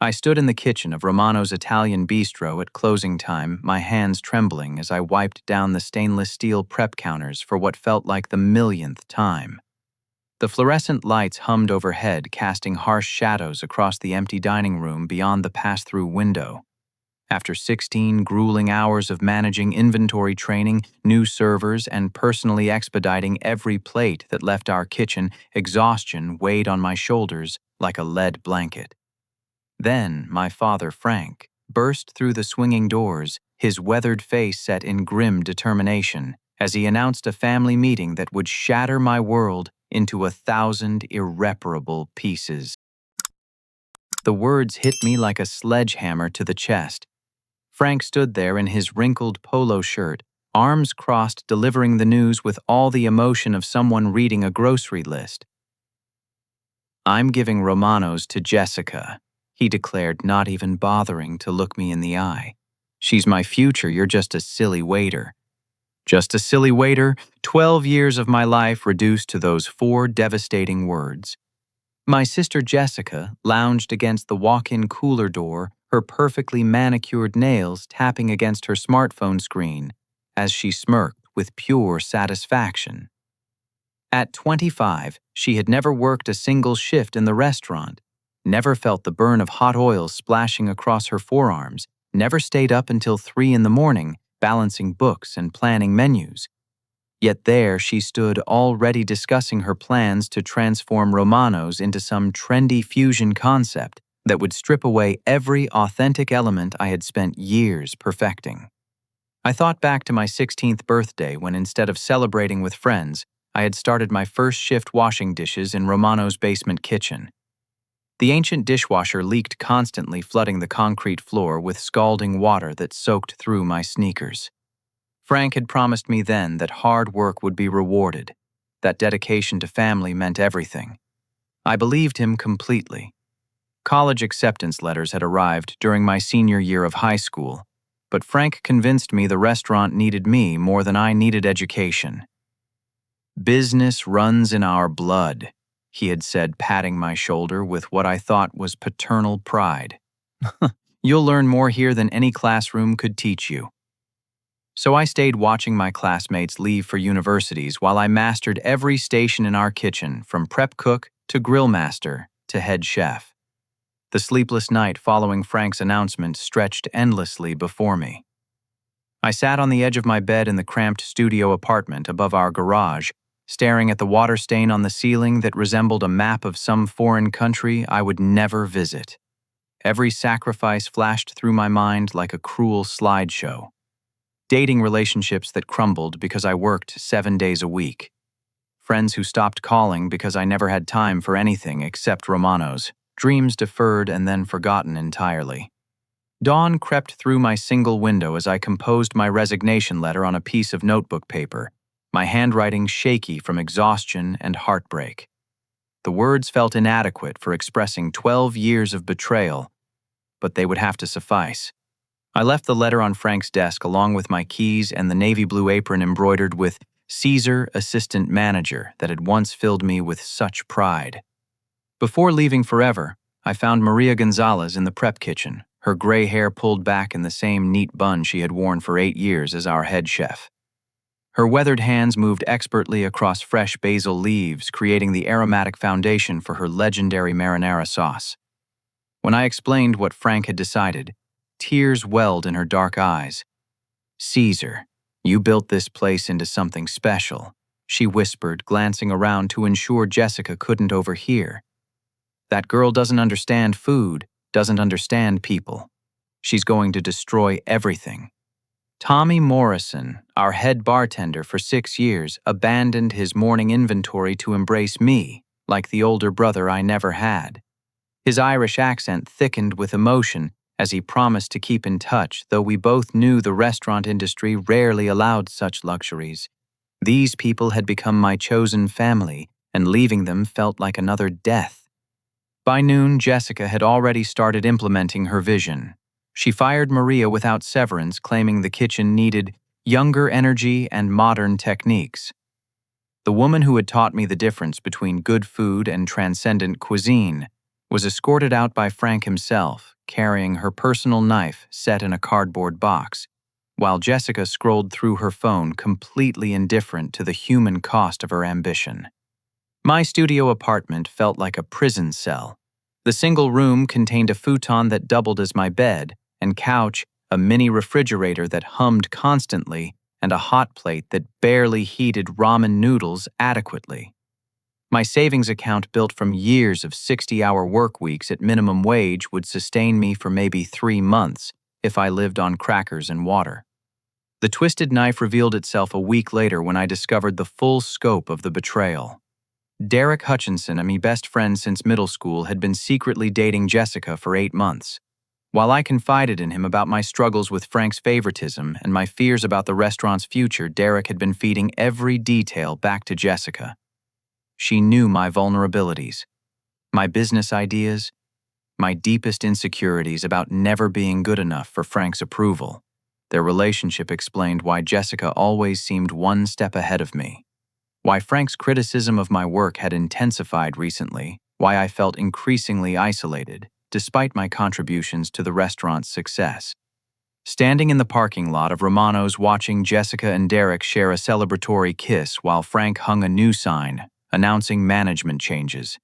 I stood in the kitchen of Romano's Italian bistro at closing time, my hands trembling as I wiped down the stainless steel prep counters for what felt like the millionth time. The fluorescent lights hummed overhead, casting harsh shadows across the empty dining room beyond the pass-through window. After 16 grueling hours of managing inventory training, new servers, and personally expediting every plate that left our kitchen, exhaustion weighed on my shoulders like a lead blanket. Then my father, Frank, burst through the swinging doors, his weathered face set in grim determination, as he announced a family meeting that would shatter my world into 1,000 irreparable pieces. The words hit me like a sledgehammer to the chest. Frank stood there in his wrinkled polo shirt, arms crossed, delivering the news with all the emotion of someone reading a grocery list. "I'm giving Romano's to Jessica," he declared, not even bothering to look me in the eye. "She's my future, you're just a silly waiter." Just a silly waiter, 12 years of my life reduced to those 4 devastating words. My sister Jessica lounged against the walk-in cooler door, her perfectly manicured nails tapping against her smartphone screen as she smirked with pure satisfaction. At 25, she had never worked a single shift in the restaurant, never felt the burn of hot oil splashing across her forearms, never stayed up until 3 in the morning, balancing books and planning menus. Yet there she stood, already discussing her plans to transform Romano's into some trendy fusion concept that would strip away every authentic element I had spent years perfecting. I thought back to my 16th birthday when, instead of celebrating with friends, I had started my first shift washing dishes in Romano's basement kitchen. The ancient dishwasher leaked constantly, flooding the concrete floor with scalding water that soaked through my sneakers. Frank had promised me then that hard work would be rewarded, that dedication to family meant everything. I believed him completely. College acceptance letters had arrived during my senior year of high school, but Frank convinced me the restaurant needed me more than I needed education. "Business runs in our blood," he had said, patting my shoulder with what I thought was paternal pride. "You'll learn more here than any classroom could teach you." So I stayed watching my classmates leave for universities while I mastered every station in our kitchen, from prep cook to grill master to head chef. The sleepless night following Frank's announcement stretched endlessly before me. I sat on the edge of my bed in the cramped studio apartment above our garage, staring at the water stain on the ceiling that resembled a map of some foreign country I would never visit. Every sacrifice flashed through my mind like a cruel slideshow. Dating relationships that crumbled because I worked 7 days a week. Friends who stopped calling because I never had time for anything except Romano's. Dreams deferred and then forgotten entirely. Dawn crept through my single window as I composed my resignation letter on a piece of notebook paper, my handwriting shaky from exhaustion and heartbreak. The words felt inadequate for expressing 12 years of betrayal, but they would have to suffice. I left the letter on Frank's desk along with my keys and the navy blue apron embroidered with "Caesar Assistant Manager" that had once filled me with such pride. Before leaving forever, I found Maria Gonzalez in the prep kitchen, her gray hair pulled back in the same neat bun she had worn for 8 years as our head chef. Her weathered hands moved expertly across fresh basil leaves, creating the aromatic foundation for her legendary marinara sauce. When I explained what Frank had decided, tears welled in her dark eyes. "Caesar, you built this place into something special," she whispered, glancing around to ensure Jessica couldn't overhear. "That girl doesn't understand food, doesn't understand people. She's going to destroy everything." Tommy Morrison, our head bartender for 6 years, abandoned his morning inventory to embrace me, like the older brother I never had. His Irish accent thickened with emotion as he promised to keep in touch, though we both knew the restaurant industry rarely allowed such luxuries. These people had become my chosen family, and leaving them felt like another death. By noon, Jessica had already started implementing her vision. She fired Maria without severance, claiming the kitchen needed younger energy and modern techniques. The woman who had taught me the difference between good food and transcendent cuisine was escorted out by Frank himself, carrying her personal knife set in a cardboard box, while Jessica scrolled through her phone completely indifferent to the human cost of her ambition. My studio apartment felt like a prison cell. The single room contained a futon that doubled as my bed, and couch, a mini refrigerator that hummed constantly, and a hot plate that barely heated ramen noodles adequately. My savings account, built from years of 60-hour work weeks at minimum wage, would sustain me for maybe 3 months if I lived on crackers and water. The twisted knife revealed itself a week later when I discovered the full scope of the betrayal. Derek Hutchinson, my best friend since middle school, had been secretly dating Jessica for 8 months. While I confided in him about my struggles with Frank's favoritism and my fears about the restaurant's future, Derek had been feeding every detail back to Jessica. She knew my vulnerabilities, my business ideas, my deepest insecurities about never being good enough for Frank's approval. Their relationship explained why Jessica always seemed one step ahead of me, why Frank's criticism of my work had intensified recently, why I felt increasingly isolated, despite my contributions to the restaurant's success. Standing in the parking lot of Romano's, watching Jessica and Derek share a celebratory kiss while Frank hung a new sign announcing management changes,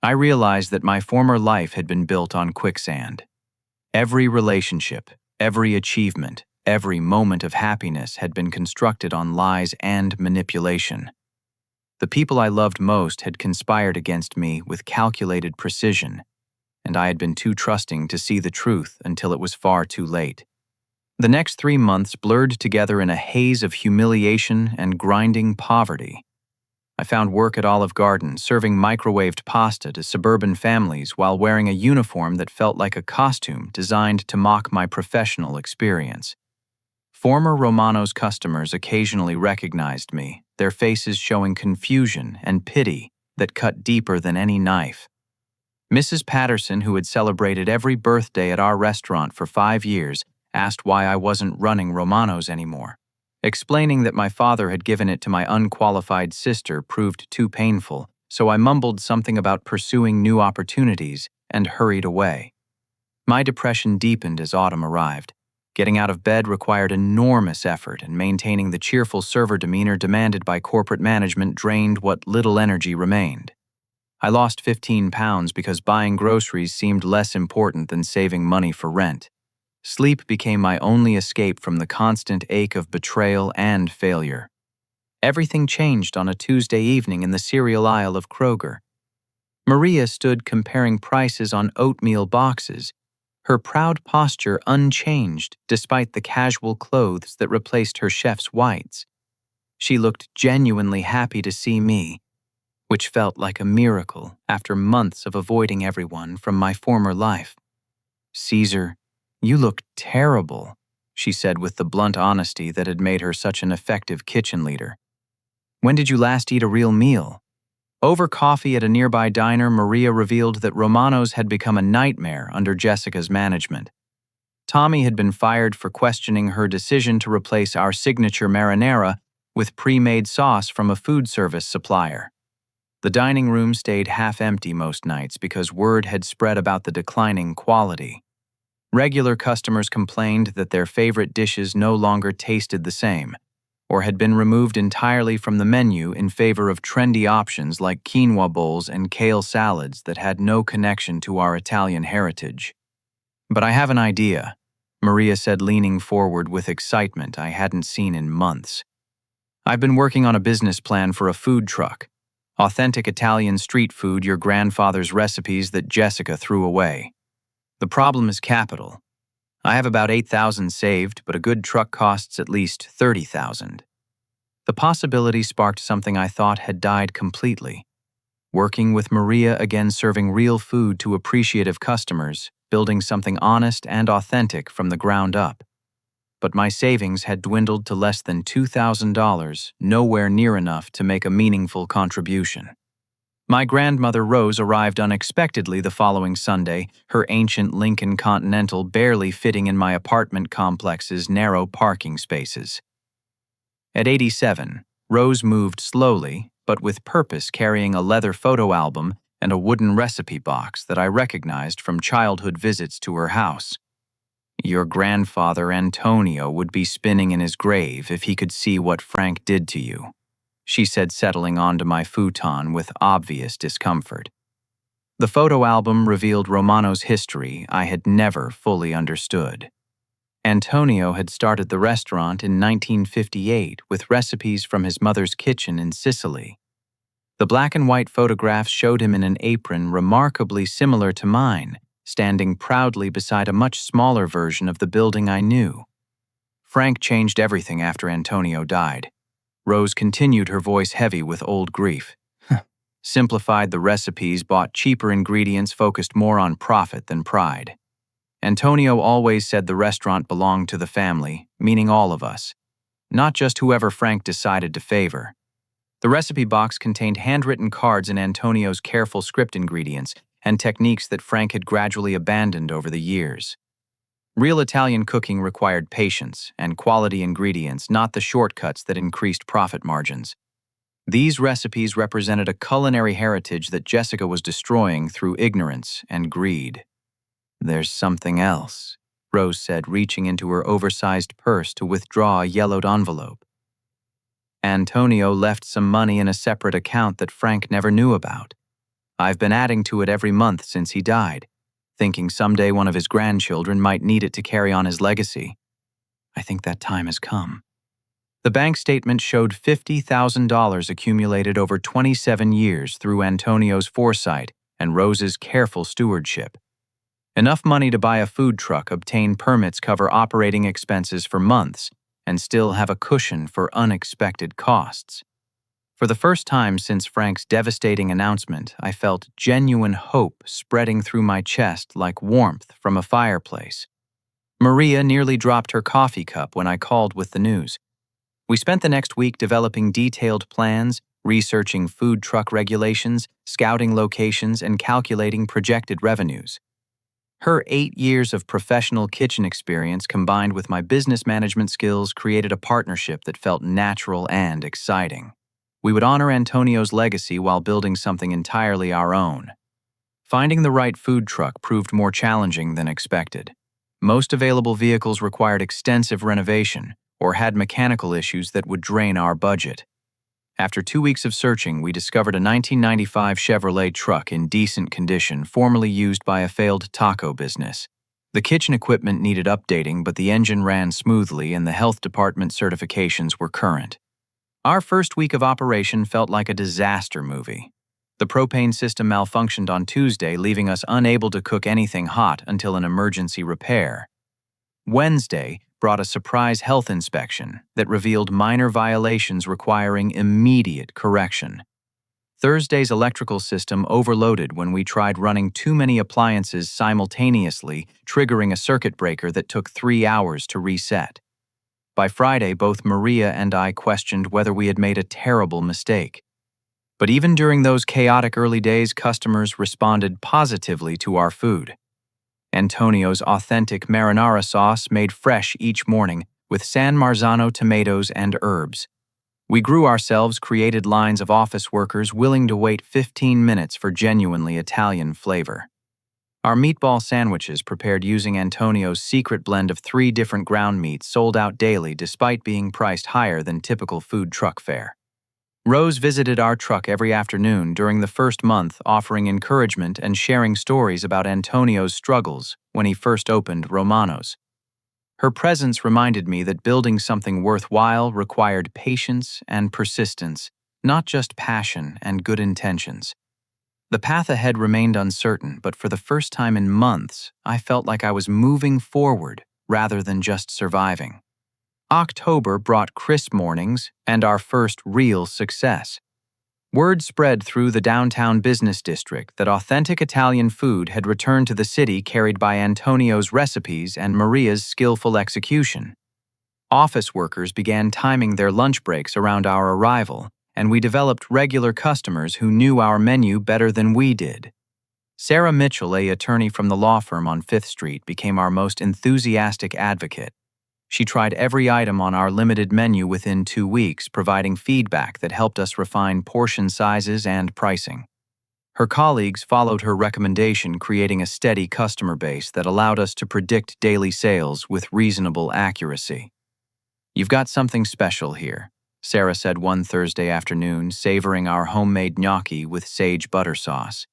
I realized that my former life had been built on quicksand. Every relationship, every achievement, every moment of happiness had been constructed on lies and manipulation. The people I loved most had conspired against me with calculated precision, and I had been too trusting to see the truth until it was far too late. The next 3 months blurred together in a haze of humiliation and grinding poverty. I found work at Olive Garden, serving microwaved pasta to suburban families while wearing a uniform that felt like a costume designed to mock my professional experience. Former Romano's customers occasionally recognized me, their faces showing confusion and pity that cut deeper than any knife. Mrs. Patterson, who had celebrated every birthday at our restaurant for 5 years, asked why I wasn't running Romano's anymore. Explaining that my father had given it to my unqualified sister proved too painful, so I mumbled something about pursuing new opportunities and hurried away. My depression deepened as autumn arrived. Getting out of bed required enormous effort, and maintaining the cheerful server demeanor demanded by corporate management drained what little energy remained. I lost 15 pounds because buying groceries seemed less important than saving money for rent. Sleep became my only escape from the constant ache of betrayal and failure. Everything changed on a Tuesday evening in the cereal aisle of Kroger. Maria stood comparing prices on oatmeal boxes, her proud posture unchanged despite the casual clothes that replaced her chef's whites. She looked genuinely happy to see me, which felt like a miracle after months of avoiding everyone from my former life. "Caesar, you look terrible," she said with the blunt honesty that had made her such an effective kitchen leader. "When did you last eat a real meal?" Over coffee at a nearby diner, Maria revealed that Romano's had become a nightmare under Jessica's management. Tommy had been fired for questioning her decision to replace our signature marinara with pre-made sauce from a food service supplier. The dining room stayed half-empty most nights because word had spread about the declining quality. Regular customers complained that their favorite dishes no longer tasted the same, or had been removed entirely from the menu in favor of trendy options like quinoa bowls and kale salads that had no connection to our Italian heritage. "But I have an idea," Maria said, leaning forward with excitement I hadn't seen in months. "I've been working on a business plan for a food truck. Authentic Italian street food, your grandfather's recipes that Jessica threw away. The problem is capital. I have about $8,000 saved, but a good truck costs at least $30,000. The possibility sparked something I thought had died completely. Working with Maria again, serving real food to appreciative customers, building something honest and authentic from the ground up. But my savings had dwindled to less than $2,000, nowhere near enough to make a meaningful contribution. My grandmother Rose arrived unexpectedly the following Sunday, her ancient Lincoln Continental barely fitting in my apartment complex's narrow parking spaces. At 87, Rose moved slowly, but with purpose, carrying a leather photo album and a wooden recipe box that I recognized from childhood visits to her house. "Your grandfather Antonio would be spinning in his grave if he could see what Frank did to you," she said, settling onto my futon with obvious discomfort. The photo album revealed Romano's history I had never fully understood. Antonio had started the restaurant in 1958 with recipes from his mother's kitchen in Sicily. The black and white photographs showed him in an apron remarkably similar to mine, standing proudly beside a much smaller version of the building I knew. "Frank changed everything after Antonio died." Rose continued, her voice heavy with old grief. "Simplified the recipes, bought cheaper ingredients, focused more on profit than pride. Antonio always said the restaurant belonged to the family, meaning all of us, not just whoever Frank decided to favor." The recipe box contained handwritten cards in Antonio's careful script ingredients and techniques that Frank had gradually abandoned over the years. Real Italian cooking required patience and quality ingredients, not the shortcuts that increased profit margins. These recipes represented a culinary heritage that Jessica was destroying through ignorance and greed. "There's something else," Rose said, reaching into her oversized purse to withdraw a yellowed envelope. "Antonio left some money in a separate account that Frank never knew about. I've been adding to it every month since he died, thinking someday one of his grandchildren might need it to carry on his legacy. I think that time has come." The bank statement showed $50,000 accumulated over 27 years through Antonio's foresight and Rose's careful stewardship. Enough money to buy a food truck, obtain permits, cover operating expenses for months, and still have a cushion for unexpected costs. For the first time since Frank's devastating announcement, I felt genuine hope spreading through my chest like warmth from a fireplace. Maria nearly dropped her coffee cup when I called with the news. We spent the next week developing detailed plans, researching food truck regulations, scouting locations, and calculating projected revenues. Her 8 years of professional kitchen experience combined with my business management skills created a partnership that felt natural and exciting. We would honor Antonio's legacy while building something entirely our own. Finding the right food truck proved more challenging than expected. Most available vehicles required extensive renovation or had mechanical issues that would drain our budget. After 2 weeks of searching, we discovered a 1995 Chevrolet truck in decent condition, formerly used by a failed taco business. The kitchen equipment needed updating, but the engine ran smoothly and the health department certifications were current. Our first week of operation felt like a disaster movie. The propane system malfunctioned on Tuesday, leaving us unable to cook anything hot until an emergency repair. Wednesday brought a surprise health inspection that revealed minor violations requiring immediate correction. Thursday's electrical system overloaded when we tried running too many appliances simultaneously, triggering a circuit breaker that took 3 hours to reset. By Friday, both Maria and I questioned whether we had made a terrible mistake. But even during those chaotic early days, customers responded positively to our food. Antonio's authentic marinara sauce made fresh each morning with San Marzano tomatoes and herbs. We grew ourselves, created lines of office workers willing to wait 15 minutes for genuinely Italian flavor. Our meatball sandwiches, prepared using Antonio's secret blend of 3 different ground meats, sold out daily despite being priced higher than typical food truck fare. Rose visited our truck every afternoon during the first month, offering encouragement and sharing stories about Antonio's struggles when he first opened Romano's. Her presence reminded me that building something worthwhile required patience and persistence, not just passion and good intentions. The path ahead remained uncertain, but for the first time in months, I felt like I was moving forward rather than just surviving. October brought crisp mornings and our first real success. Word spread through the downtown business district that authentic Italian food had returned to the city, carried by Antonio's recipes and Maria's skillful execution. Office workers began timing their lunch breaks around our arrival, and we developed regular customers who knew our menu better than we did. Sarah Mitchell, an attorney from the law firm on 5th Street, became our most enthusiastic advocate. She tried every item on our limited menu within 2 weeks, providing feedback that helped us refine portion sizes and pricing. Her colleagues followed her recommendation, creating a steady customer base that allowed us to predict daily sales with reasonable accuracy. "You've got something special here," Sarah said one Thursday afternoon, savoring our homemade gnocchi with sage butter sauce.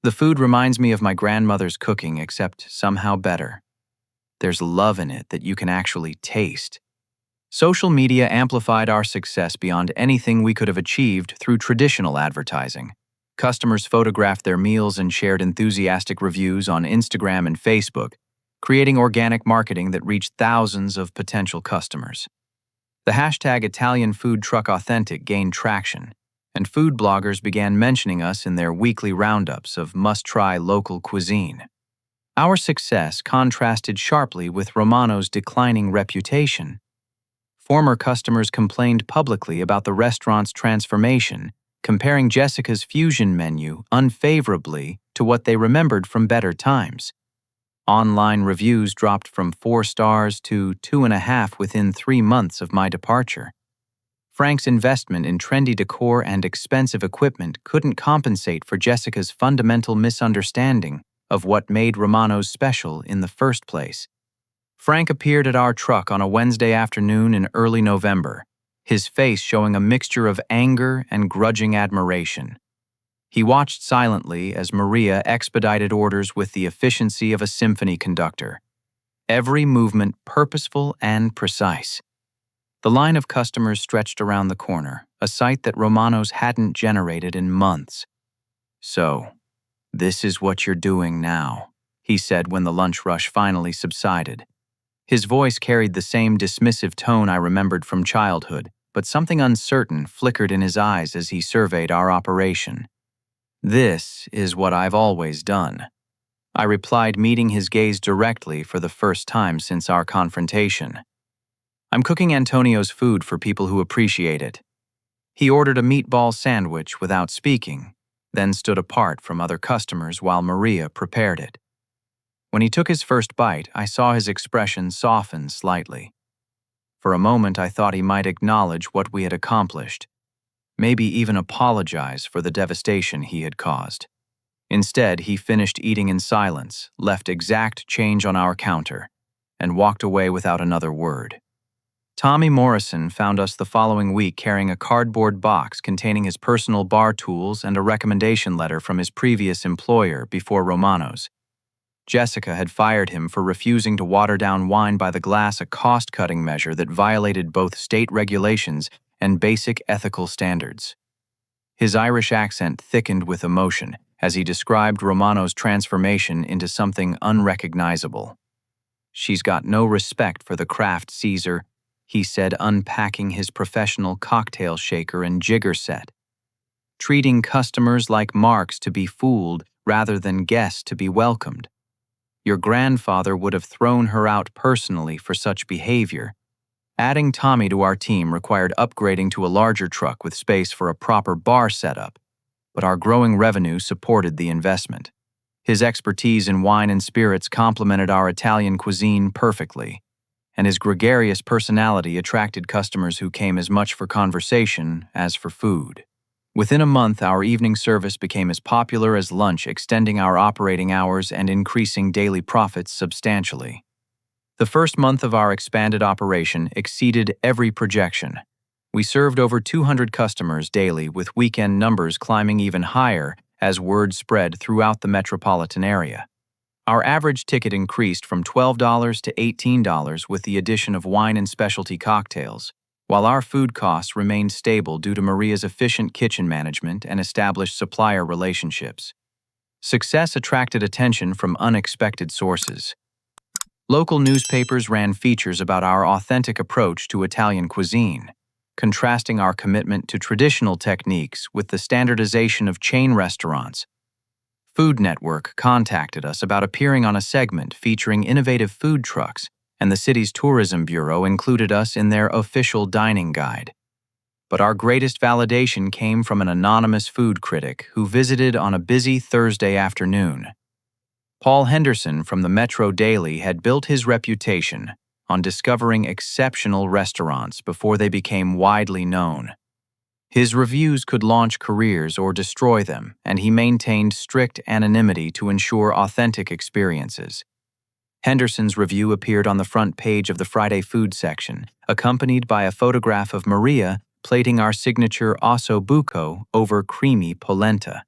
"The food reminds me of my grandmother's cooking, except somehow better. There's love in it that you can actually taste." Social media amplified our success beyond anything we could have achieved through traditional advertising. Customers photographed their meals and shared enthusiastic reviews on Instagram and Facebook, creating organic marketing that reached thousands of potential customers. The hashtag Italian Food Truck Authentic gained traction, and food bloggers began mentioning us in their weekly roundups of must-try local cuisine. Our success contrasted sharply with Romano's declining reputation. Former customers complained publicly about the restaurant's transformation, comparing Jessica's fusion menu unfavorably to what they remembered from better times. Online reviews dropped from 4 stars to 2.5 within 3 months of my departure. Frank's investment in trendy decor and expensive equipment couldn't compensate for Jessica's fundamental misunderstanding of what made Romano's special in the first place. Frank appeared at our truck on a Wednesday afternoon in early November, his face showing a mixture of anger and grudging admiration. He watched silently as Maria expedited orders with the efficiency of a symphony conductor, every movement purposeful and precise. The line of customers stretched around the corner, a sight that Romano's hadn't generated in months. "So, this is what you're doing now," he said when the lunch rush finally subsided. His voice carried the same dismissive tone I remembered from childhood, but something uncertain flickered in his eyes as he surveyed our operation. "This is what I've always done," I replied, meeting his gaze directly for the first time since our confrontation. "I'm cooking Antonio's food for people who appreciate it." He ordered a meatball sandwich without speaking, then stood apart from other customers while Maria prepared it. When he took his first bite, I saw his expression soften slightly. For a moment, I thought he might acknowledge what we had accomplished, maybe even apologize for the devastation he had caused. Instead, he finished eating in silence, left exact change on our counter, and walked away without another word. Tommy Morrison found us the following week carrying a cardboard box containing his personal bar tools and a recommendation letter from his previous employer before Romano's. Jessica had fired him for refusing to water down wine by the glass, a cost-cutting measure that violated both state regulations and basic ethical standards. His Irish accent thickened with emotion as he described Romano's transformation into something unrecognizable. "She's got no respect for the craft, Caesar," he said, unpacking his professional cocktail shaker and jigger set. "Treating customers like marks to be fooled rather than guests to be welcomed. Your grandfather would have thrown her out personally for such behavior." Adding Tommy to our team required upgrading to a larger truck with space for a proper bar setup, but our growing revenue supported the investment. His expertise in wine and spirits complemented our Italian cuisine perfectly, and his gregarious personality attracted customers who came as much for conversation as for food. Within a month, our evening service became as popular as lunch, extending our operating hours and increasing daily profits substantially. The first month of our expanded operation exceeded every projection. We served over 200 customers daily, with weekend numbers climbing even higher as word spread throughout the metropolitan area. Our average ticket increased from $12 to $18 with the addition of wine and specialty cocktails, while our food costs remained stable due to Maria's efficient kitchen management and established supplier relationships. Success attracted attention from unexpected sources. Local newspapers ran features about our authentic approach to Italian cuisine, contrasting our commitment to traditional techniques with the standardization of chain restaurants. Food Network contacted us about appearing on a segment featuring innovative food trucks, and the city's tourism bureau included us in their official dining guide. But our greatest validation came from an anonymous food critic who visited on a busy Thursday afternoon. Paul Henderson from the Metro Daily had built his reputation on discovering exceptional restaurants before they became widely known. His reviews could launch careers or destroy them, and he maintained strict anonymity to ensure authentic experiences. Henderson's review appeared on the front page of the Friday food section, accompanied by a photograph of Maria plating our signature osso buco over creamy polenta.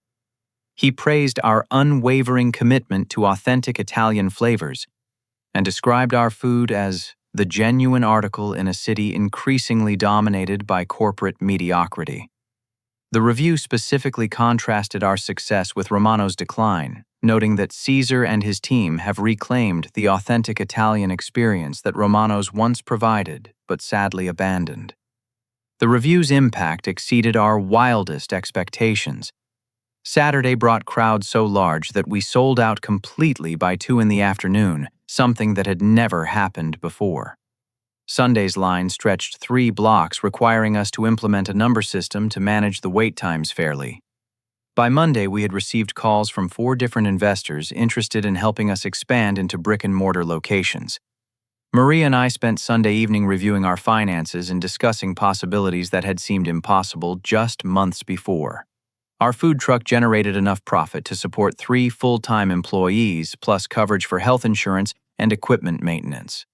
He praised our unwavering commitment to authentic Italian flavors and described our food as the genuine article in a city increasingly dominated by corporate mediocrity. The review specifically contrasted our success with Romano's decline, noting that Caesar and his team have reclaimed the authentic Italian experience that Romano's once provided but sadly abandoned. The review's impact exceeded our wildest expectations. Saturday brought crowds so large that we sold out completely by 2 p.m, something that had never happened before. Sunday's line stretched 3 blocks, requiring us to implement a number system to manage the wait times fairly. By Monday, we had received calls from 4 different investors interested in helping us expand into brick-and-mortar locations. Maria and I spent Sunday evening reviewing our finances and discussing possibilities that had seemed impossible just months before. Our food truck generated enough profit to support 3 full-time employees, plus coverage for health insurance and equipment maintenance.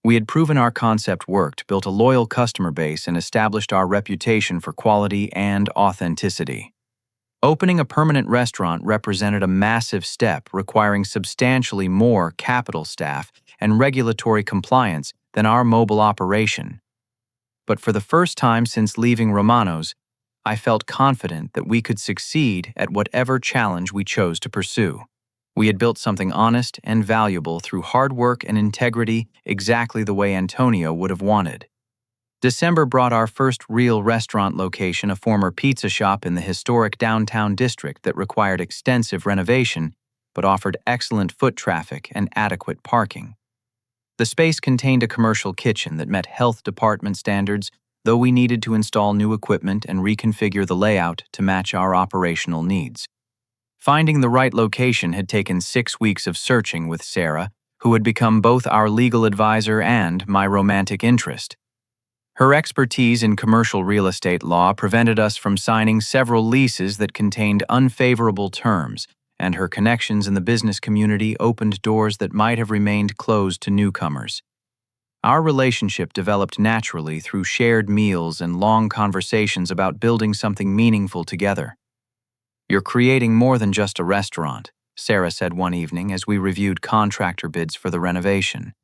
We had proven our concept worked, built a loyal customer base, and established our reputation for quality and authenticity. Opening a permanent restaurant represented a massive step, requiring substantially more capital staff and regulatory compliance than our mobile operation. But for the first time since leaving Romano's, I felt confident that we could succeed at whatever challenge we chose to pursue. We had built something honest and valuable through hard work and integrity, exactly the way Antonio would have wanted. December brought our first real restaurant location, a former pizza shop in the historic downtown district that required extensive renovation but offered excellent foot traffic and adequate parking. The space contained a commercial kitchen that met health department standards, though we needed to install new equipment and reconfigure the layout to match our operational needs. Finding the right location had taken 6 weeks of searching with Sarah, who had become both our legal advisor and my romantic interest. Her expertise in commercial real estate law prevented us from signing several leases that contained unfavorable terms, and her connections in the business community opened doors that might have remained closed to newcomers. Our relationship developed naturally through shared meals and long conversations about building something meaningful together. "You're creating more than just a restaurant," Sarah said one evening as we reviewed contractor bids for the renovation.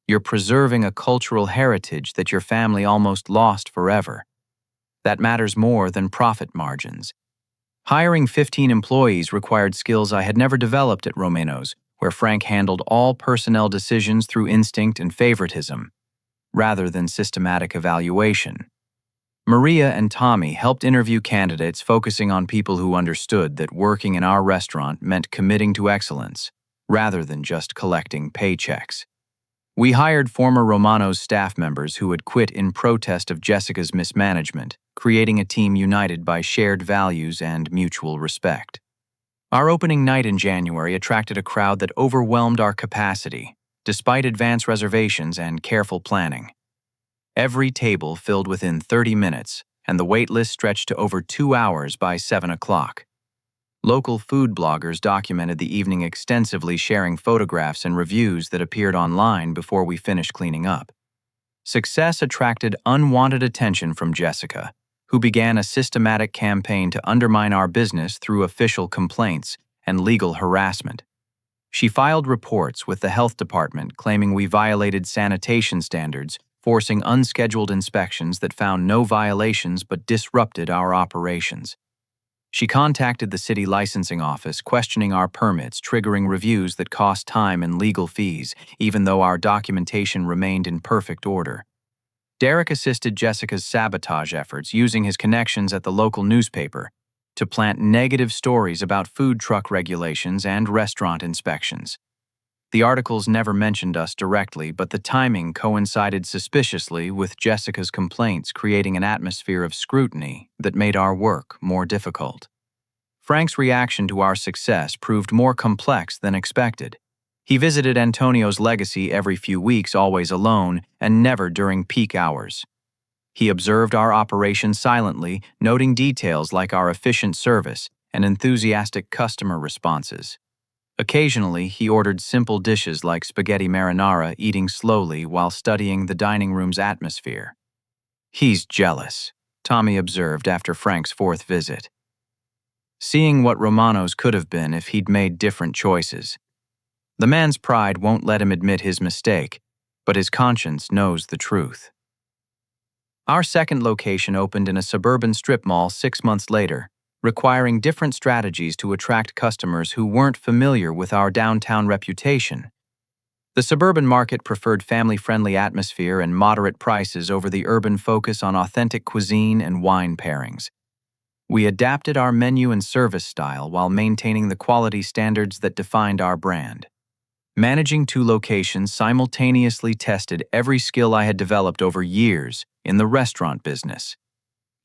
"You're preserving a cultural heritage that your family almost lost forever. That matters more than profit margins." Hiring 15 employees required skills I had never developed at Romano's, where Frank handled all personnel decisions through instinct and favoritism, rather than systematic evaluation. Maria and Tommy helped interview candidates, focusing on people who understood that working in our restaurant meant committing to excellence, rather than just collecting paychecks. We hired former Romano's staff members who had quit in protest of Jessica's mismanagement, creating a team united by shared values and mutual respect. Our opening night in January attracted a crowd that overwhelmed our capacity, despite advance reservations and careful planning. Every table filled within 30 minutes, and the wait list stretched to over 2 hours by 7 o'clock. Local food bloggers documented the evening extensively, sharing photographs and reviews that appeared online before we finished cleaning up. Success attracted unwanted attention from Jessica, who began a systematic campaign to undermine our business through official complaints and legal harassment. She filed reports with the health department claiming we violated sanitation standards, forcing unscheduled inspections that found no violations but disrupted our operations. She contacted the city licensing office, questioning our permits, triggering reviews that cost time and legal fees, even though our documentation remained in perfect order. Derek assisted Jessica's sabotage efforts, using his connections at the local newspaper to plant negative stories about food truck regulations and restaurant inspections. The articles never mentioned us directly, but the timing coincided suspiciously with Jessica's complaints, creating an atmosphere of scrutiny that made our work more difficult. Frank's reaction to our success proved more complex than expected. He visited Antonio's legacy every few weeks, always alone, and never during peak hours. He observed our operation silently, noting details like our efficient service and enthusiastic customer responses. Occasionally, he ordered simple dishes like spaghetti marinara, eating slowly while studying the dining room's atmosphere. "He's jealous," Tommy observed after Frank's fourth visit, seeing what Romano's could have been if he'd made different choices. The man's pride won't let him admit his mistake, but his conscience knows the truth. Our second location opened in a suburban strip mall 6 months later, requiring different strategies to attract customers who weren't familiar with our downtown reputation. The suburban market preferred family-friendly atmosphere and moderate prices over the urban focus on authentic cuisine and wine pairings. We adapted our menu and service style while maintaining the quality standards that defined our brand. Managing 2 locations simultaneously tested every skill I had developed over years in the restaurant business.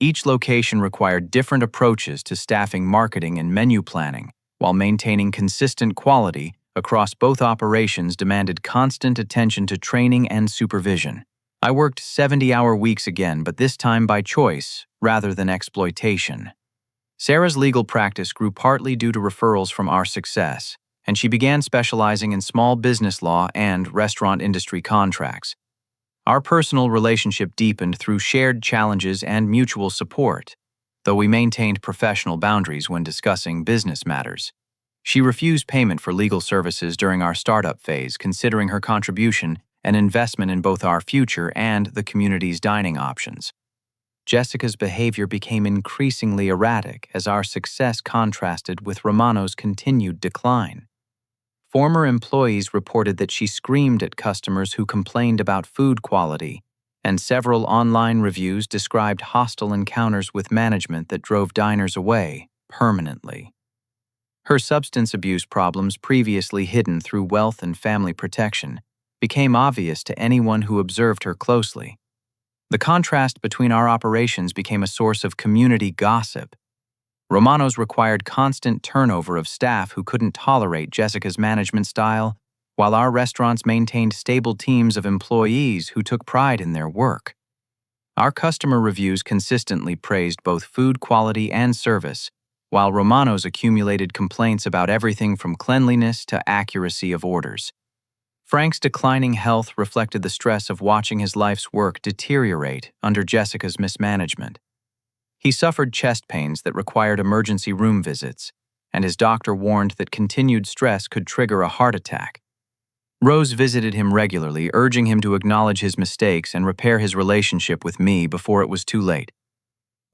Each location required different approaches to staffing, marketing, and menu planning, while maintaining consistent quality across both operations demanded constant attention to training and supervision. I worked 70-hour weeks again, but this time by choice rather than exploitation. Sarah's legal practice grew partly due to referrals from our success, and she began specializing in small business law and restaurant industry contracts. Our personal relationship deepened through shared challenges and mutual support, though we maintained professional boundaries when discussing business matters. She refused payment for legal services during our startup phase, considering her contribution an investment in both our future and the community's dining options. Jessica's behavior became increasingly erratic as our success contrasted with Romano's continued decline. Former employees reported that she screamed at customers who complained about food quality, and several online reviews described hostile encounters with management that drove diners away permanently. Her substance abuse problems, previously hidden through wealth and family protection, became obvious to anyone who observed her closely. The contrast between our operations became a source of community gossip. Romano's required constant turnover of staff who couldn't tolerate Jessica's management style, while our restaurants maintained stable teams of employees who took pride in their work. Our customer reviews consistently praised both food quality and service, while Romano's accumulated complaints about everything from cleanliness to accuracy of orders. Frank's declining health reflected the stress of watching his life's work deteriorate under Jessica's mismanagement. He suffered chest pains that required emergency room visits, and his doctor warned that continued stress could trigger a heart attack. Rose visited him regularly, urging him to acknowledge his mistakes and repair his relationship with me before it was too late.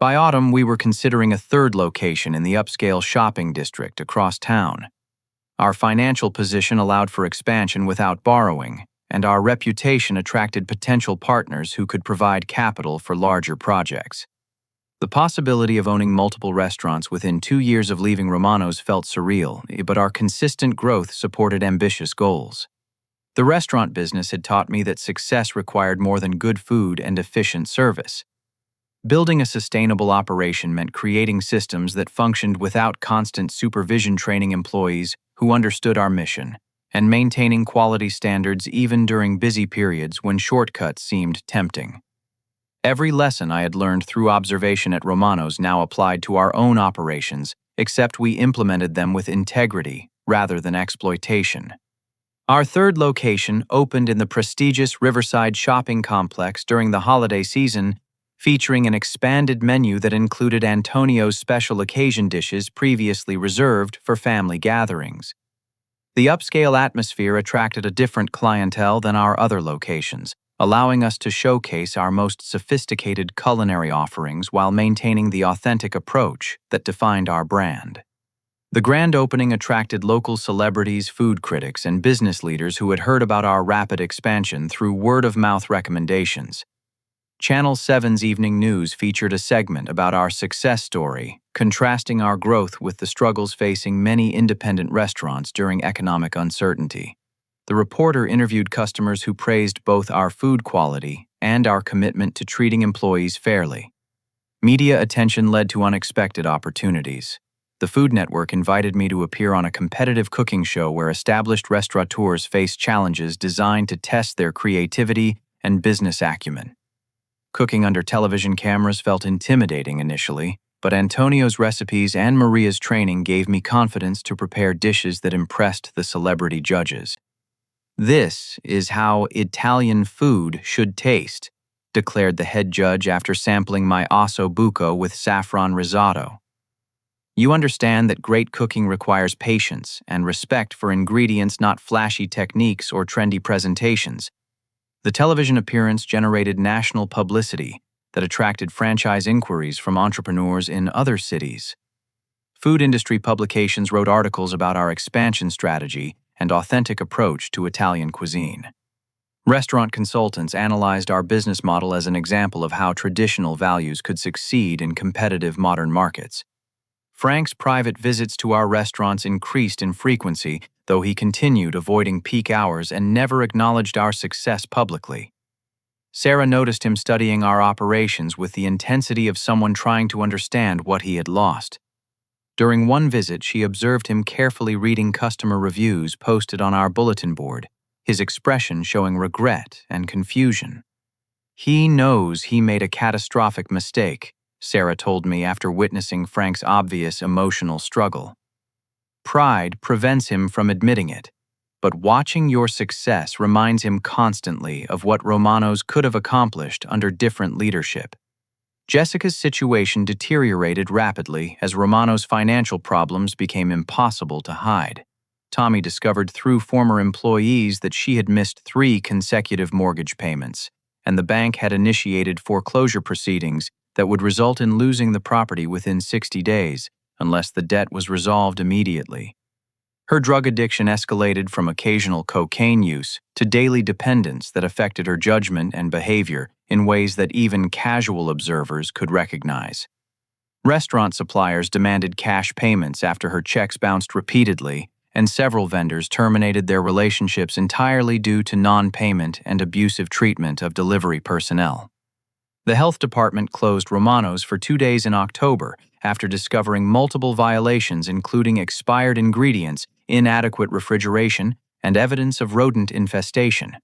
By autumn, we were considering a third location in the upscale shopping district across town. Our financial position allowed for expansion without borrowing, and our reputation attracted potential partners who could provide capital for larger projects. The possibility of owning multiple restaurants within 2 years of leaving Romano's felt surreal, but our consistent growth supported ambitious goals. The restaurant business had taught me that success required more than good food and efficient service. Building a sustainable operation meant creating systems that functioned without constant supervision, training employees who understood our mission, and maintaining quality standards even during busy periods when shortcuts seemed tempting. Every lesson I had learned through observation at Romano's now applied to our own operations, except we implemented them with integrity rather than exploitation. Our third location opened in the prestigious Riverside shopping complex during the holiday season, featuring an expanded menu that included Antonio's special occasion dishes previously reserved for family gatherings. The upscale atmosphere attracted a different clientele than our other locations, allowing us to showcase our most sophisticated culinary offerings while maintaining the authentic approach that defined our brand. The grand opening attracted local celebrities, food critics, and business leaders who had heard about our rapid expansion through word-of-mouth recommendations. Channel 7's Evening News featured a segment about our success story, contrasting our growth with the struggles facing many independent restaurants during economic uncertainty. The reporter interviewed customers who praised both our food quality and our commitment to treating employees fairly. Media attention led to unexpected opportunities. The Food Network invited me to appear on a competitive cooking show where established restaurateurs faced challenges designed to test their creativity and business acumen. Cooking under television cameras felt intimidating initially, but Antonio's recipes and Maria's training gave me confidence to prepare dishes that impressed the celebrity judges. "This is how Italian food should taste," declared the head judge after sampling my osso buco with saffron risotto. You understand that great cooking requires patience and respect for ingredients, not flashy techniques or trendy presentations. The television appearance generated national publicity that attracted franchise inquiries from entrepreneurs in other cities. Food industry publications wrote articles about our expansion strategy and authentic approach to Italian cuisine. Restaurant consultants analyzed our business model as an example of how traditional values could succeed in competitive modern markets. Frank's private visits to our restaurants increased in frequency, though he continued avoiding peak hours and never acknowledged our success publicly. Sarah noticed him studying our operations with the intensity of someone trying to understand what he had lost. During one visit, she observed him carefully reading customer reviews posted on our bulletin board, his expression showing regret and confusion. "He knows he made a catastrophic mistake," Sarah told me after witnessing Frank's obvious emotional struggle. "Pride prevents him from admitting it, but watching your success reminds him constantly of what Romano's could have accomplished under different leadership." Jessica's situation deteriorated rapidly as Romano's financial problems became impossible to hide. Tommy discovered through former employees that she had missed 3 consecutive mortgage payments, and the bank had initiated foreclosure proceedings that would result in losing the property within 60 days, unless the debt was resolved immediately. Her drug addiction escalated from occasional cocaine use to daily dependence that affected her judgment and behavior in ways that even casual observers could recognize. Restaurant suppliers demanded cash payments after her checks bounced repeatedly, and several vendors terminated their relationships entirely due to non-payment and abusive treatment of delivery personnel. The health department closed Romano's for 2 days in October after discovering multiple violations including expired ingredients, inadequate refrigeration, and evidence of rodent infestation.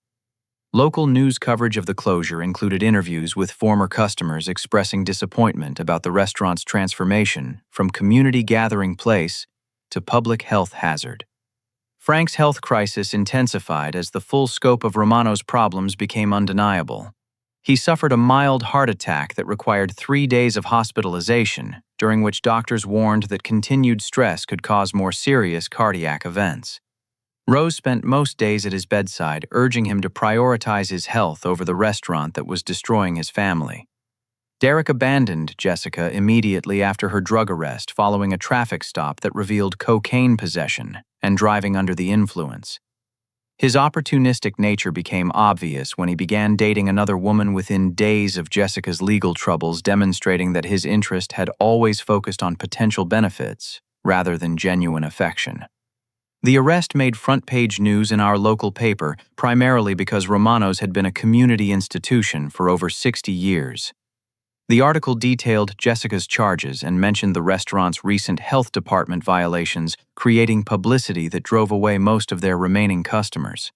Local news coverage of the closure included interviews with former customers expressing disappointment about the restaurant's transformation from community gathering place to public health hazard. Frank's health crisis intensified as the full scope of Romano's problems became undeniable. He suffered a mild heart attack that required 3 days of hospitalization, during which doctors warned that continued stress could cause more serious cardiac events. Rose spent most days at his bedside, urging him to prioritize his health over the restaurant that was destroying his family. Derek abandoned Jessica immediately after her drug arrest following a traffic stop that revealed cocaine possession and driving under the influence. His opportunistic nature became obvious when he began dating another woman within days of Jessica's legal troubles, demonstrating that his interest had always focused on potential benefits rather than genuine affection. The arrest made front-page news in our local paper, primarily because Romano's had been a community institution for over 60 years. The article detailed Jessica's charges and mentioned the restaurant's recent health department violations, creating publicity that drove away most of their remaining customers.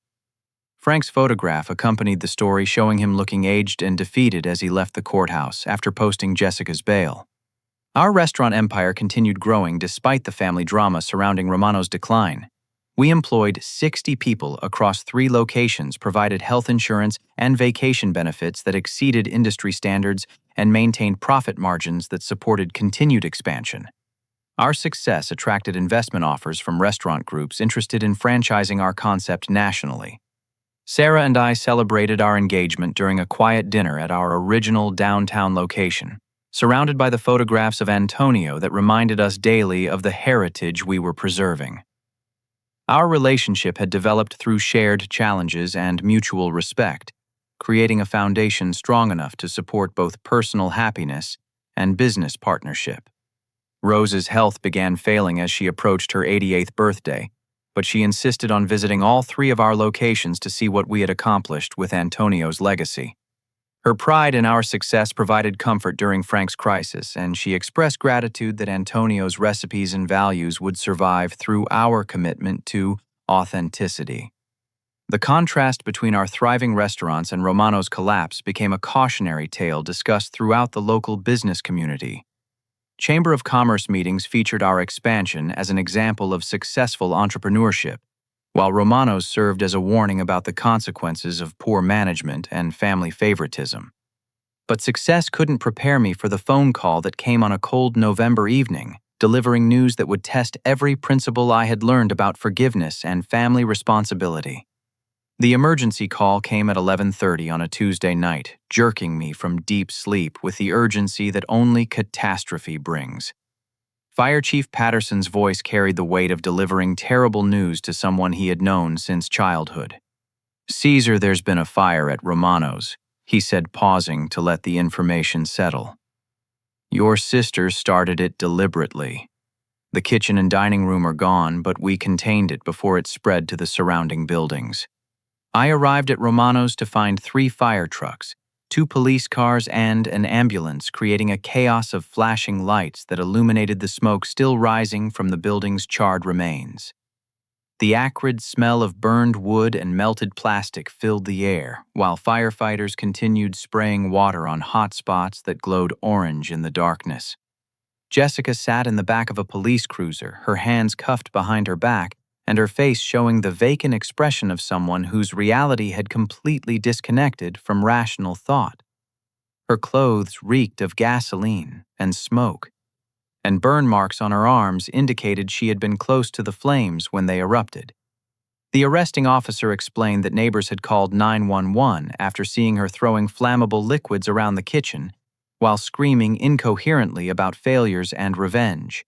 Frank's photograph accompanied the story, showing him looking aged and defeated as he left the courthouse after posting Jessica's bail. Our restaurant empire continued growing despite the family drama surrounding Romano's decline. We employed 60 people across 3 locations, provided health insurance and vacation benefits that exceeded industry standards, and maintained profit margins that supported continued expansion. Our success attracted investment offers from restaurant groups interested in franchising our concept nationally. Sarah and I celebrated our engagement during a quiet dinner at our original downtown location, surrounded by the photographs of Antonio that reminded us daily of the heritage we were preserving. Our relationship had developed through shared challenges and mutual respect, creating a foundation strong enough to support both personal happiness and business partnership. Rose's health began failing as she approached her 88th birthday, but she insisted on visiting all 3 of our locations to see what we had accomplished with Antonio's legacy. Her pride in our success provided comfort during Frank's crisis, and she expressed gratitude that Antonio's recipes and values would survive through our commitment to authenticity. The contrast between our thriving restaurants and Romano's collapse became a cautionary tale discussed throughout the local business community. Chamber of Commerce meetings featured our expansion as an example of successful entrepreneurship, while Romano's served as a warning about the consequences of poor management and family favoritism. But success couldn't prepare me for the phone call that came on a cold November evening, delivering news that would test every principle I had learned about forgiveness and family responsibility. The emergency call came at 11:30 on a Tuesday night, jerking me from deep sleep with the urgency that only catastrophe brings. Fire Chief Patterson's voice carried the weight of delivering terrible news to someone he had known since childhood. "Caesar, there's been a fire at Romano's," he said, pausing to let the information settle. "Your sister started it deliberately. The kitchen and dining room are gone, but we contained it before it spread to the surrounding buildings." I arrived at Romano's to find 3 fire trucks, 2 police cars, and an ambulance, creating a chaos of flashing lights that illuminated the smoke still rising from the building's charred remains. The acrid smell of burned wood and melted plastic filled the air, while firefighters continued spraying water on hot spots that glowed orange in the darkness. Jessica sat in the back of a police cruiser, her hands cuffed behind her back, and her face showing the vacant expression of someone whose reality had completely disconnected from rational thought. Her clothes reeked of gasoline and smoke, and burn marks on her arms indicated she had been close to the flames when they erupted. The arresting officer explained that neighbors had called 911 after seeing her throwing flammable liquids around the kitchen, while screaming incoherently about failures and revenge.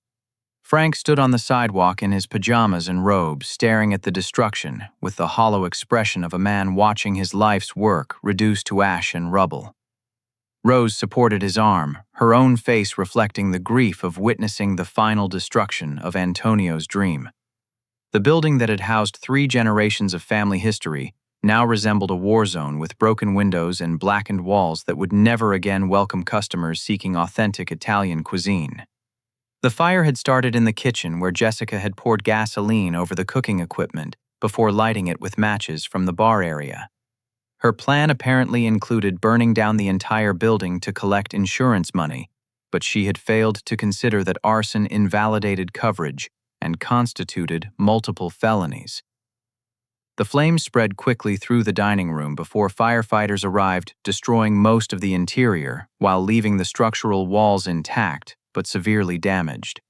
Frank stood on the sidewalk in his pajamas and robes, staring at the destruction with the hollow expression of a man watching his life's work reduced to ash and rubble. Rose supported his arm, her own face reflecting the grief of witnessing the final destruction of Antonio's dream. The building that had housed 3 generations of family history now resembled a war zone with broken windows and blackened walls that would never again welcome customers seeking authentic Italian cuisine. The fire had started in the kitchen where Jessica had poured gasoline over the cooking equipment before lighting it with matches from the bar area. Her plan apparently included burning down the entire building to collect insurance money, but she had failed to consider that arson invalidated coverage and constituted multiple felonies. The flames spread quickly through the dining room before firefighters arrived, destroying most of the interior while leaving the structural walls intact but severely damaged.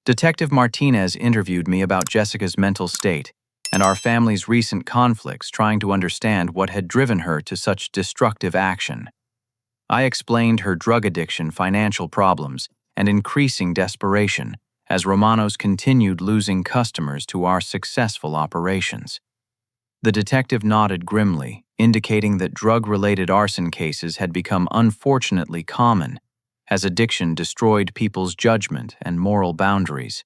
Detective Martinez interviewed me about Jessica's mental state and our family's recent conflicts, trying to understand what had driven her to such destructive action. I explained her drug addiction, financial problems, and increasing desperation as Romano's continued losing customers to our successful operations. The detective nodded grimly, indicating that drug-related arson cases had become unfortunately common, as addiction destroyed people's judgment and moral boundaries.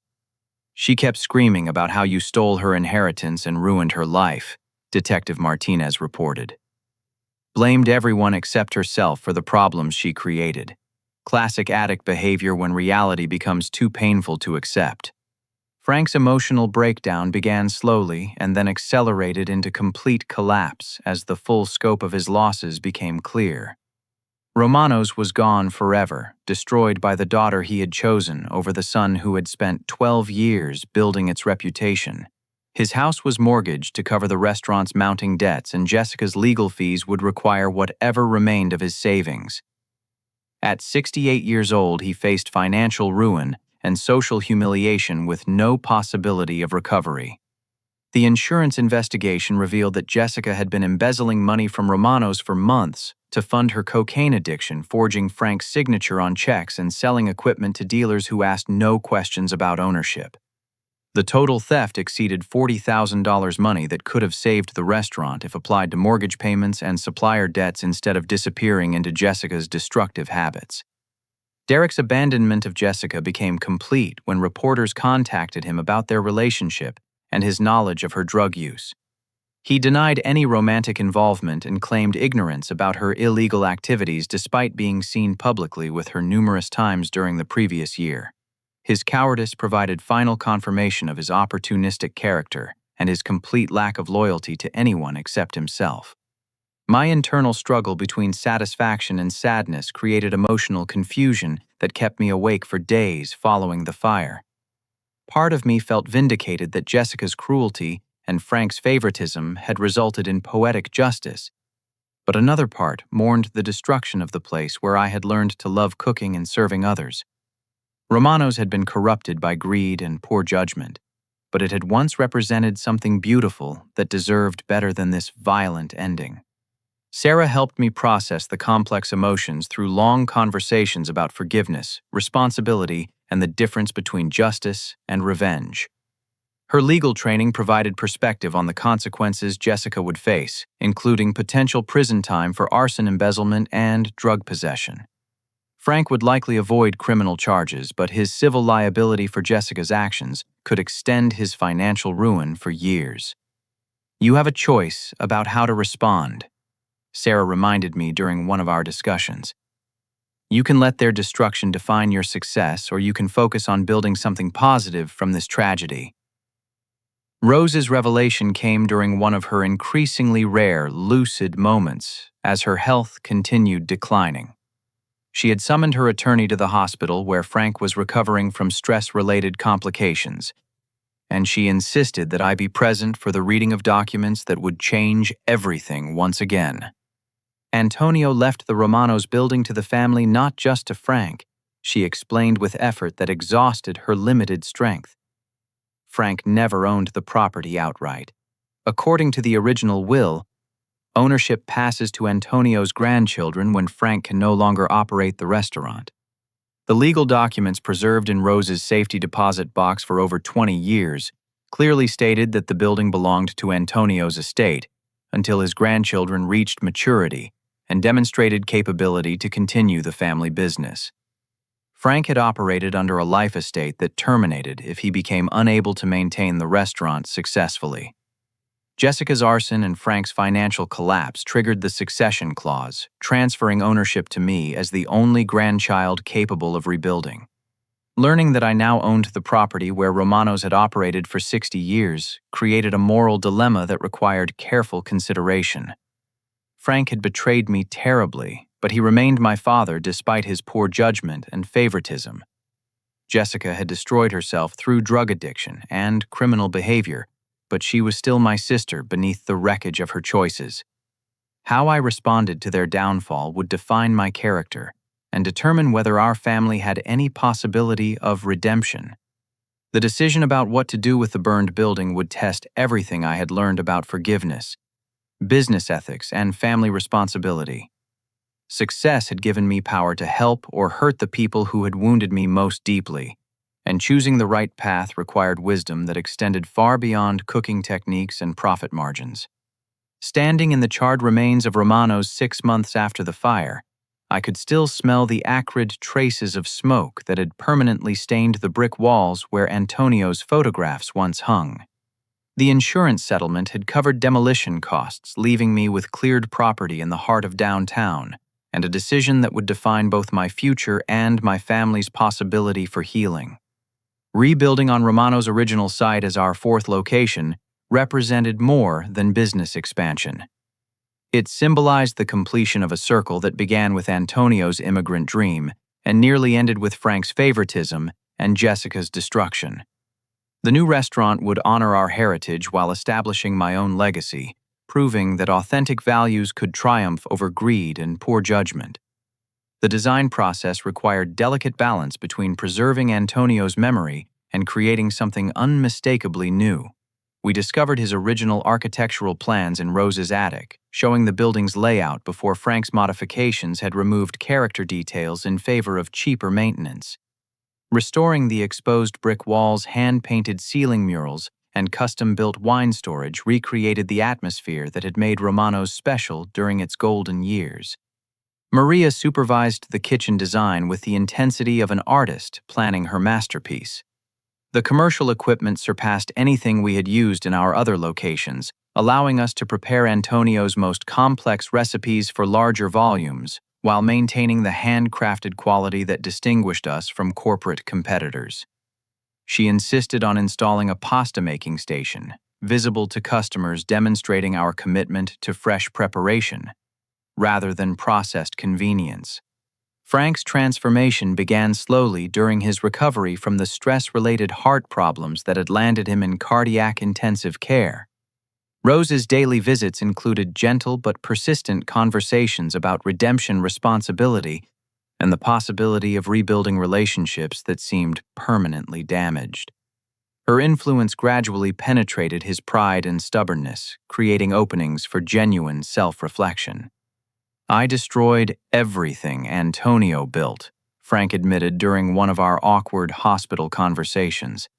"She kept screaming about how you stole her inheritance and ruined her life," Detective Martinez reported. "Blamed everyone except herself for the problems she created. Classic addict behavior when reality becomes too painful to accept." Frank's emotional breakdown began slowly and then accelerated into complete collapse as the full scope of his losses became clear. Romano's was gone forever, destroyed by the daughter he had chosen over the son who had spent 12 years building its reputation. His house was mortgaged to cover the restaurant's mounting debts, and Jessica's legal fees would require whatever remained of his savings. At 68 years old, he faced financial ruin and social humiliation with no possibility of recovery. The insurance investigation revealed that Jessica had been embezzling money from Romano's for months to fund her cocaine addiction, forging Frank's signature on checks and selling equipment to dealers who asked no questions about ownership. The total theft exceeded $40,000, money that could have saved the restaurant if applied to mortgage payments and supplier debts instead of disappearing into Jessica's destructive habits. Derek's abandonment of Jessica became complete when reporters contacted him about their relationship and his knowledge of her drug use. He denied any romantic involvement and claimed ignorance about her illegal activities despite being seen publicly with her numerous times during the previous year. His cowardice provided final confirmation of his opportunistic character, and his complete lack of loyalty to anyone except himself. My internal struggle between satisfaction and sadness created emotional confusion that kept me awake for days following the fire. Part of me felt vindicated that Jessica's cruelty and Frank's favoritism had resulted in poetic justice, but another part mourned the destruction of the place where I had learned to love cooking and serving others. Romano's had been corrupted by greed and poor judgment, but it had once represented something beautiful that deserved better than this violent ending. Sarah helped me process the complex emotions through long conversations about forgiveness, responsibility, and the difference between justice and revenge. Her legal training provided perspective on the consequences Jessica would face, including potential prison time for arson, embezzlement, and drug possession. Frank would likely avoid criminal charges, but his civil liability for Jessica's actions could extend his financial ruin for years. "You have a choice about how to respond," Sarah reminded me during one of our discussions. "You can let their destruction define your success, or you can focus on building something positive from this tragedy." Rose's revelation came during one of her increasingly rare, lucid moments as her health continued declining. She had summoned her attorney to the hospital where Frank was recovering from stress-related complications, and she insisted that I be present for the reading of documents that would change everything once again. Antonio left the Romanos building to the family, not just to Frank, she explained with effort that exhausted her limited strength. Frank never owned the property outright. According to the original will, ownership passes to Antonio's grandchildren when Frank can no longer operate the restaurant. The legal documents preserved in Rose's safety deposit box for over 20 years clearly stated that the building belonged to Antonio's estate until his grandchildren reached maturity and demonstrated capability to continue the family business. Frank had operated under a life estate that terminated if he became unable to maintain the restaurant successfully. Jessica's arson and Frank's financial collapse triggered the succession clause, transferring ownership to me as the only grandchild capable of rebuilding. Learning that I now owned the property where Romanos had operated for 60 years created a moral dilemma that required careful consideration. Frank had betrayed me terribly, but he remained my father despite his poor judgment and favoritism. Jessica had destroyed herself through drug addiction and criminal behavior, but she was still my sister beneath the wreckage of her choices. How I responded to their downfall would define my character and determine whether our family had any possibility of redemption. The decision about what to do with the burned building would test everything I had learned about forgiveness, business ethics, and family responsibility. Success had given me power to help or hurt the people who had wounded me most deeply, and choosing the right path required wisdom that extended far beyond cooking techniques and profit margins. Standing in the charred remains of Romanos 6 months after the fire, I could still smell the acrid traces of smoke that had permanently stained the brick walls where Antonio's photographs once hung. The insurance settlement had covered demolition costs, leaving me with cleared property in the heart of downtown, and a decision that would define both my future and my family's possibility for healing. Rebuilding on Romano's original site as our 4th location represented more than business expansion. It symbolized the completion of a circle that began with Antonio's immigrant dream and nearly ended with Frank's favoritism and Jessica's destruction. The new restaurant would honor our heritage while establishing my own legacy, proving that authentic values could triumph over greed and poor judgment. The design process required delicate balance between preserving Antonio's memory and creating something unmistakably new. We discovered his original architectural plans in Rose's attic, showing the building's layout before Frank's modifications had removed character details in favor of cheaper maintenance. Restoring the exposed brick walls, hand-painted ceiling murals, and custom-built wine storage recreated the atmosphere that had made Romano's special during its golden years. Maria supervised the kitchen design with the intensity of an artist planning her masterpiece. The commercial equipment surpassed anything we had used in our other locations, allowing us to prepare Antonio's most complex recipes for larger volumes, while maintaining the handcrafted quality that distinguished us from corporate competitors. She insisted on installing a pasta-making station, visible to customers, demonstrating our commitment to fresh preparation, rather than processed convenience. Frank's transformation began slowly during his recovery from the stress-related heart problems that had landed him in cardiac intensive care. Rose's daily visits included gentle but persistent conversations about redemption responsibility and the possibility of rebuilding relationships that seemed permanently damaged. Her influence gradually penetrated his pride and stubbornness, creating openings for genuine self-reflection. "I destroyed everything Antonio built," Frank admitted during one of our awkward hospital conversations.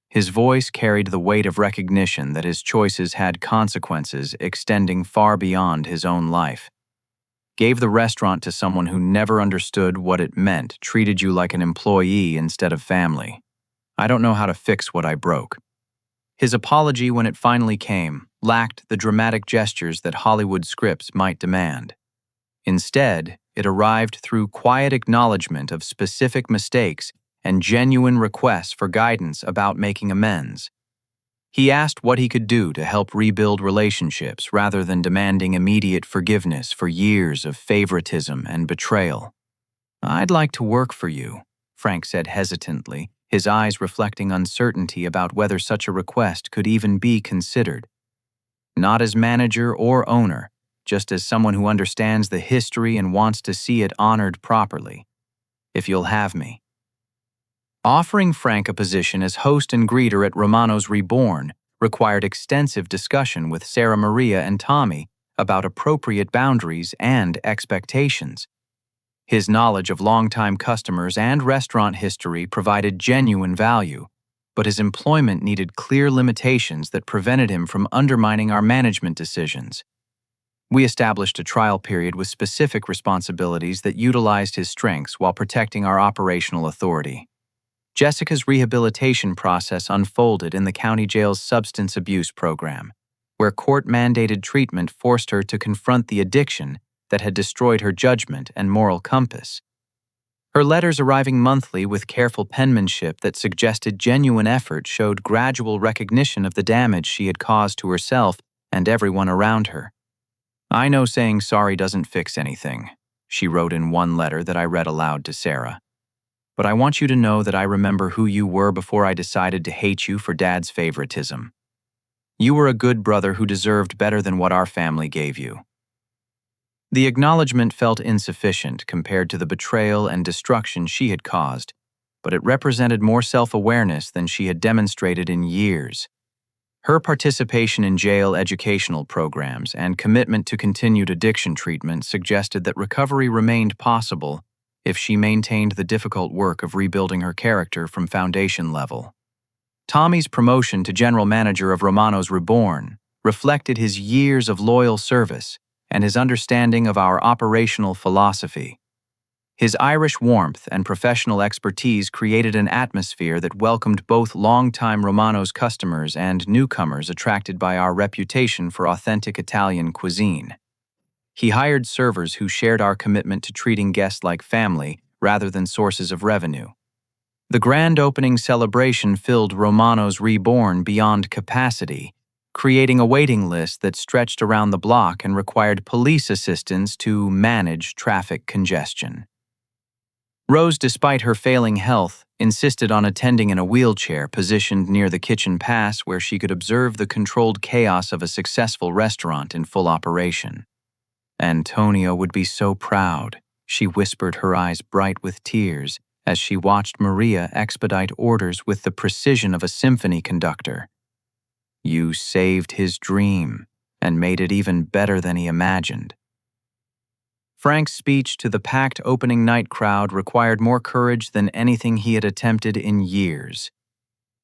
His voice carried the weight of recognition that his choices had consequences extending far beyond his own life. "Gave the restaurant to someone who never understood what it meant, treated you like an employee instead of family. I don't know how to fix what I broke." His apology, when it finally came, lacked the dramatic gestures that Hollywood scripts might demand. Instead, it arrived through quiet acknowledgement of specific mistakes and genuine requests for guidance about making amends. He asked what he could do to help rebuild relationships rather than demanding immediate forgiveness for years of favoritism and betrayal. "I'd like to work for you," Frank said hesitantly, his eyes reflecting uncertainty about whether such a request could even be considered. "Not as manager or owner, just as someone who understands the history and wants to see it honored properly. If you'll have me." Offering Frank a position as host and greeter at Romano's Reborn required extensive discussion with Sarah Maria and Tommy about appropriate boundaries and expectations. His knowledge of longtime customers and restaurant history provided genuine value, but his employment needed clear limitations that prevented him from undermining our management decisions. We established a trial period with specific responsibilities that utilized his strengths while protecting our operational authority. Jessica's rehabilitation process unfolded in the county jail's substance abuse program, where court-mandated treatment forced her to confront the addiction that had destroyed her judgment and moral compass. Her letters, arriving monthly with careful penmanship that suggested genuine effort, showed gradual recognition of the damage she had caused to herself and everyone around her. "I know saying sorry doesn't fix anything," she wrote in one letter that I read aloud to Sarah. "But I want you to know that I remember who you were before I decided to hate you for Dad's favoritism. You were a good brother who deserved better than what our family gave you." The acknowledgement felt insufficient compared to the betrayal and destruction she had caused, but it represented more self-awareness than she had demonstrated in years. Her participation in jail educational programs and commitment to continued addiction treatment suggested that recovery remained possible if she maintained the difficult work of rebuilding her character from foundation level. Tommy's promotion to general manager of Romano's Reborn reflected his years of loyal service and his understanding of our operational philosophy. His Irish warmth and professional expertise created an atmosphere that welcomed both longtime Romano's customers and newcomers attracted by our reputation for authentic Italian cuisine. He hired servers who shared our commitment to treating guests like family rather than sources of revenue. The grand opening celebration filled Romano's Reborn beyond capacity, creating a waiting list that stretched around the block and required police assistance to manage traffic congestion. Rose, despite her failing health, insisted on attending in a wheelchair positioned near the kitchen pass where she could observe the controlled chaos of a successful restaurant in full operation. "Antonio would be so proud," she whispered, her eyes bright with tears, as she watched Maria expedite orders with the precision of a symphony conductor. "You saved his dream and made it even better than he imagined." Frank's speech to the packed opening night crowd required more courage than anything he had attempted in years.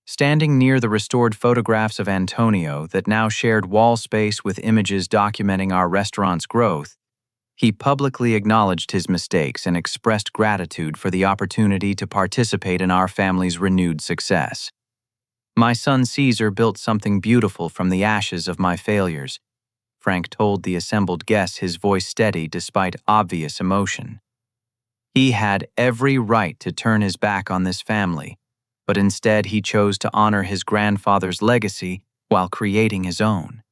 Standing near the restored photographs of Antonio that now shared wall space with images documenting our restaurant's growth, he publicly acknowledged his mistakes and expressed gratitude for the opportunity to participate in our family's renewed success. "My son Caesar built something beautiful from the ashes of my failures," Frank told the assembled guests, his voice steady despite obvious emotion. He had every right to turn his back on this family, but instead he chose to honor his grandfather's legacy while creating his own.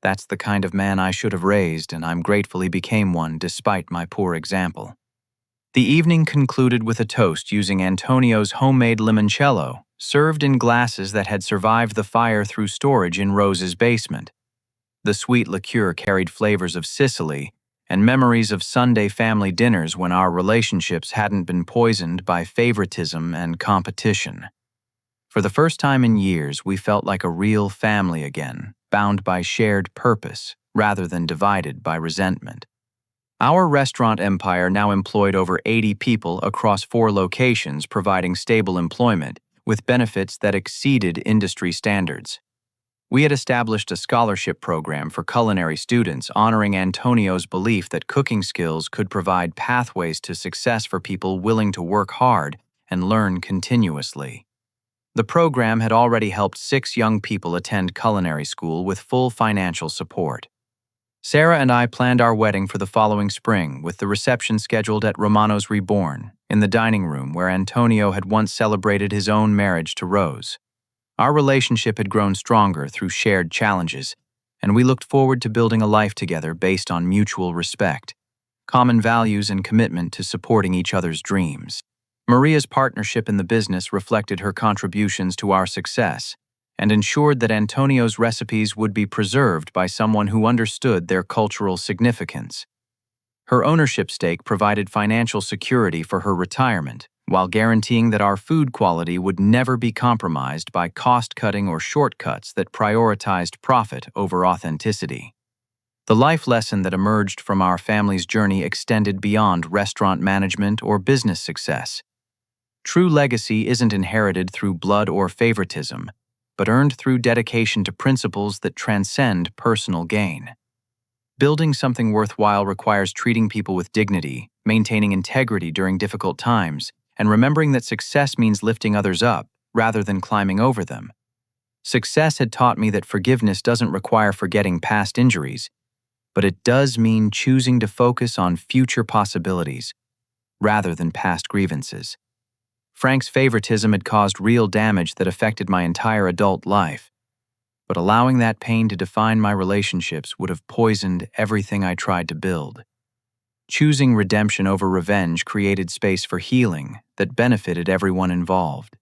That's the kind of man I should have raised, and I'm grateful he became one despite my poor example. The evening concluded with a toast using Antonio's homemade limoncello, served in glasses that had survived the fire through storage in Rose's basement. The sweet liqueur carried flavors of Sicily and memories of Sunday family dinners when our relationships hadn't been poisoned by favoritism and competition. For the first time in years, we felt like a real family again, bound by shared purpose rather than divided by resentment. Our restaurant empire now employed over 80 people across 4 locations, providing stable employment with benefits that exceeded industry standards. We had established a scholarship program for culinary students, honoring Antonio's belief that cooking skills could provide pathways to success for people willing to work hard and learn continuously. The program had already helped 6 young people attend culinary school with full financial support. Sarah and I planned our wedding for the following spring, with the reception scheduled at Romano's Reborn, in the dining room where Antonio had once celebrated his own marriage to Rose. Our relationship had grown stronger through shared challenges, and we looked forward to building a life together based on mutual respect, common values, and commitment to supporting each other's dreams. Maria's partnership in the business reflected her contributions to our success and ensured that Antonio's recipes would be preserved by someone who understood their cultural significance. Her ownership stake provided financial security for her retirement, while guaranteeing that our food quality would never be compromised by cost-cutting or shortcuts that prioritized profit over authenticity. The life lesson that emerged from our family's journey extended beyond restaurant management or business success. True legacy isn't inherited through blood or favoritism, but earned through dedication to principles that transcend personal gain. Building something worthwhile requires treating people with dignity, maintaining integrity during difficult times, and remembering that success means lifting others up rather than climbing over them. Success had taught me that forgiveness doesn't require forgetting past injuries, but it does mean choosing to focus on future possibilities rather than past grievances. Frank's favoritism had caused real damage that affected my entire adult life, but allowing that pain to define my relationships would have poisoned everything I tried to build. Choosing redemption over revenge created space for healing that benefited everyone involved.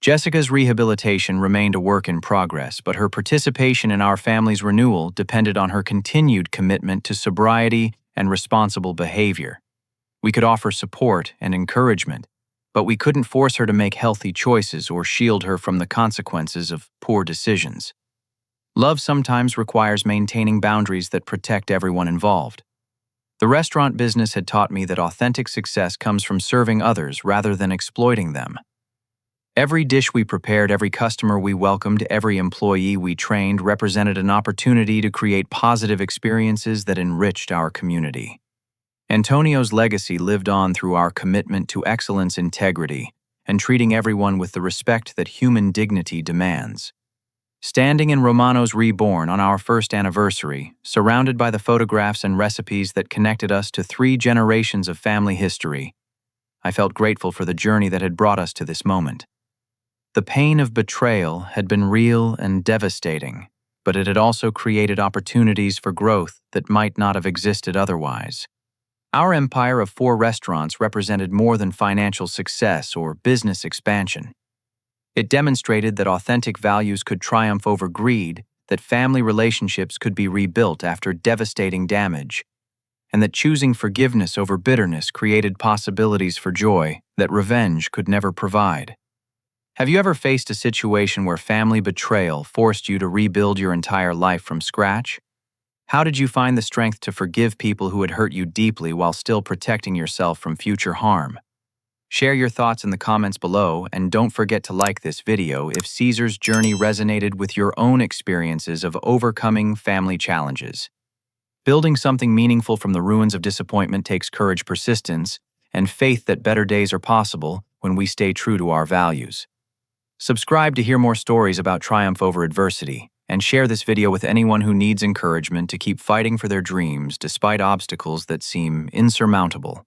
Jessica's rehabilitation remained a work in progress, but her participation in our family's renewal depended on her continued commitment to sobriety and responsible behavior. We could offer support and encouragement, but we couldn't force her to make healthy choices or shield her from the consequences of poor decisions. Love sometimes requires maintaining boundaries that protect everyone involved. The restaurant business had taught me that authentic success comes from serving others rather than exploiting them. Every dish we prepared, every customer we welcomed, every employee we trained represented an opportunity to create positive experiences that enriched our community. Antonio's legacy lived on through our commitment to excellence, integrity, and treating everyone with the respect that human dignity demands. Standing in Romano's Reborn on our first anniversary, surrounded by the photographs and recipes that connected us to 3 generations of family history, I felt grateful for the journey that had brought us to this moment. The pain of betrayal had been real and devastating, but it had also created opportunities for growth that might not have existed otherwise. Our empire of 4 restaurants represented more than financial success or business expansion. It demonstrated that authentic values could triumph over greed, that family relationships could be rebuilt after devastating damage, and that choosing forgiveness over bitterness created possibilities for joy that revenge could never provide. Have you ever faced a situation where family betrayal forced you to rebuild your entire life from scratch? How did you find the strength to forgive people who had hurt you deeply while still protecting yourself from future harm? Share your thoughts in the comments below, and don't forget to like this video if Caesar's journey resonated with your own experiences of overcoming family challenges. Building something meaningful from the ruins of disappointment takes courage, persistence, and faith that better days are possible when we stay true to our values. Subscribe to hear more stories about triumph over adversity, and share this video with anyone who needs encouragement to keep fighting for their dreams despite obstacles that seem insurmountable.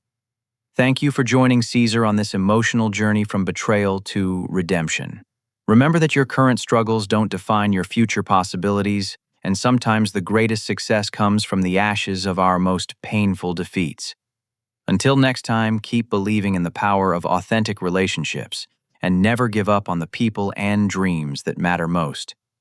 Thank you for joining Caesar on this emotional journey from betrayal to redemption. Remember that your current struggles don't define your future possibilities, and sometimes the greatest success comes from the ashes of our most painful defeats. Until next time, keep believing in the power of authentic relationships and never give up on the people and dreams that matter most.